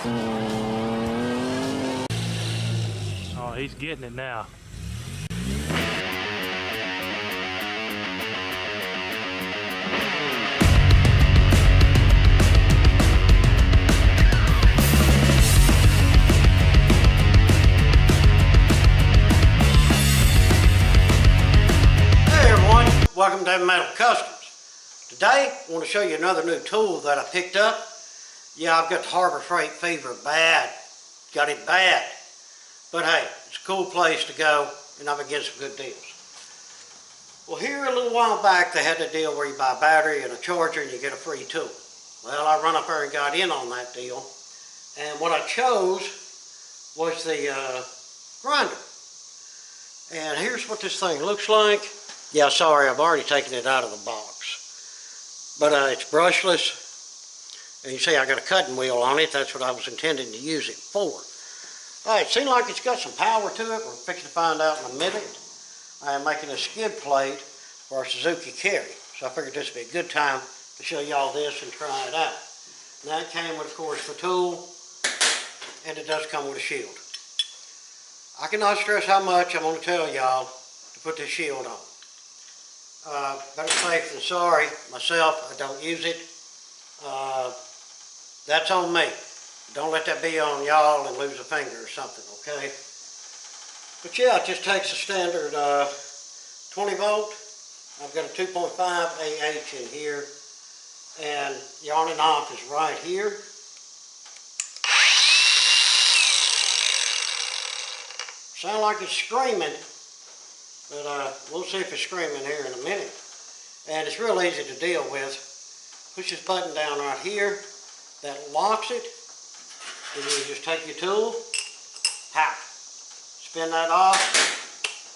Oh, he's getting it now. Welcome to Metal Customs. Today I want to show you another new tool that I picked up. Yeah, I've got the Harbor Freight fever bad. Got it bad. But hey, it's a cool place to go and I've been getting some good deals. Well, here a little while back they had the deal where you buy a battery and a charger and you get a free tool. Well, I run up there and got in on that deal. And what I chose was the grinder. And here's what this thing looks like. Yeah, sorry, I've already taken it out of the box. But it's brushless. And you see I got a cutting wheel on it. That's what I was intending to use it for. Alright, it seems like it's got some power to it. We're fixing to find out in a minute. I am making a skid plate for our Suzuki Carry. So I figured this would be a good time to show y'all this and try it out. And that came with, of course, the tool. And it does come with a shield. I cannot stress how much I'm going to tell y'all to put this shield on. Better safe than sorry. Myself, I don't use it. That's on me. Don't let that be on y'all and lose a finger or something, okay? But yeah, it just takes a standard 20 volt. I've got a 2.5 AH in here. And the on and off is right here. Sound like it's screaming. But we'll see if it's screaming here in a minute. And it's real easy to deal with. Push this button down right here. That locks it. And you just take your tool. Pow. Spin that off.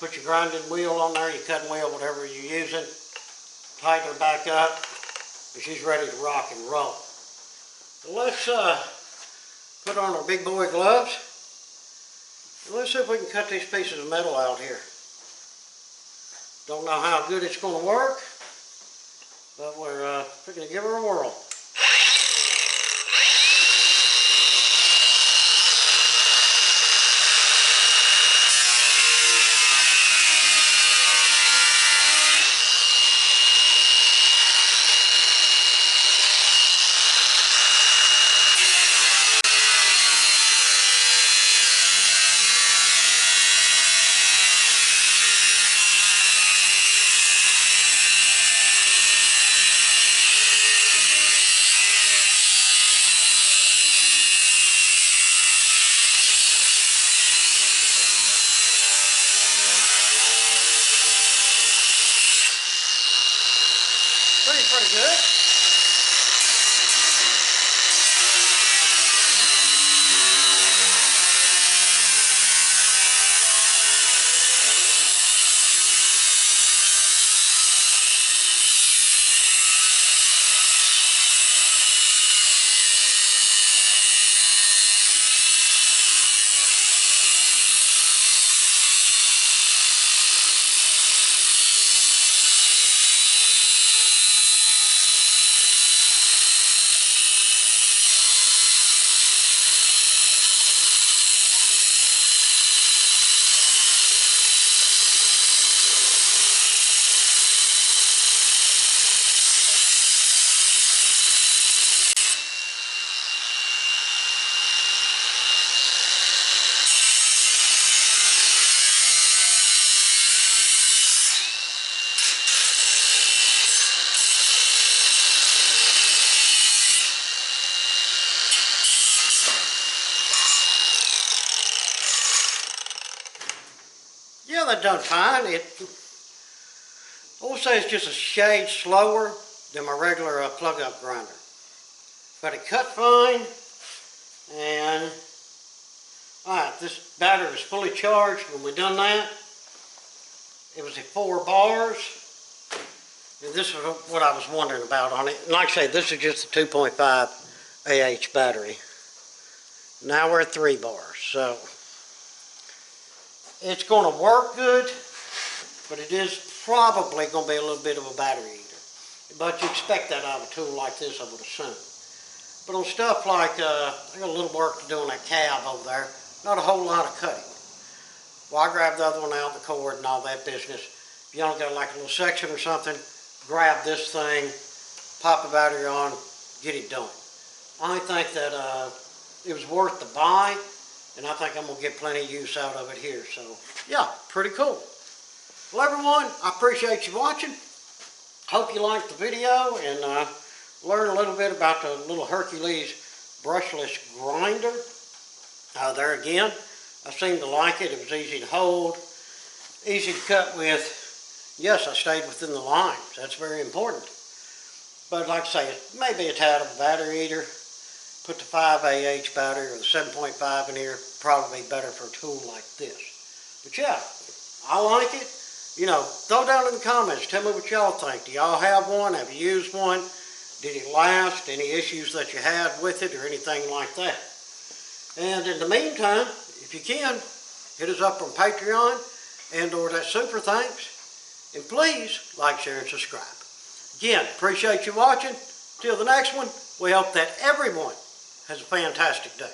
Put your grinding wheel on there, your cutting wheel, whatever you're using. Tighten her back up. And she's ready to rock and roll. So let's put on our big boy gloves. And let's see if we can cut these pieces of metal out here. Don't know how good it's going to work, but we're going to give her a whirl. Pretty good. Yeah, that done fine. I will say it's just a shade slower than my regular plug-up grinder. But it cut fine. And, alright, this battery was fully charged when we done that. It was at 4 bars. And this is what I was wondering about on it. And like I say, this is just a 2.5 AH battery. Now we're at 3 bars. So it's going to work good, but it is probably going to be a little bit of a battery eater. But you expect that out of a tool like this, I would assume. But on stuff like, I got a little work to do on that cab over there, not a whole lot of cutting. Well, I grabbed the other one out, the cord and all that business. If you only got like a little section or something, grab this thing, pop the battery on, get it done. I think that it was worth the buy, and I think I'm going to get plenty of use out of it here. So, yeah, pretty cool. Well, everyone, I appreciate you watching. Hope you liked the video and learn a little bit about the little Hercules brushless grinder. There again, I seem to like it. It was easy to hold, easy to cut with. Yes, I stayed within the lines. That's very important. But like I say, maybe a tad of a battery eater. Put the 5AH battery or the 7.5 in here. Probably better for a tool like this. But yeah, I like it. You know, throw down in the comments. Tell me what y'all think. Do y'all have one? Have you used one? Did it last? Any issues that you had with it or anything like that? And in the meantime, if you can, hit us up on Patreon and or that super thanks. And please like, share, and subscribe. Again, appreciate you watching. Till the next one, we hope that everyone has a fantastic day.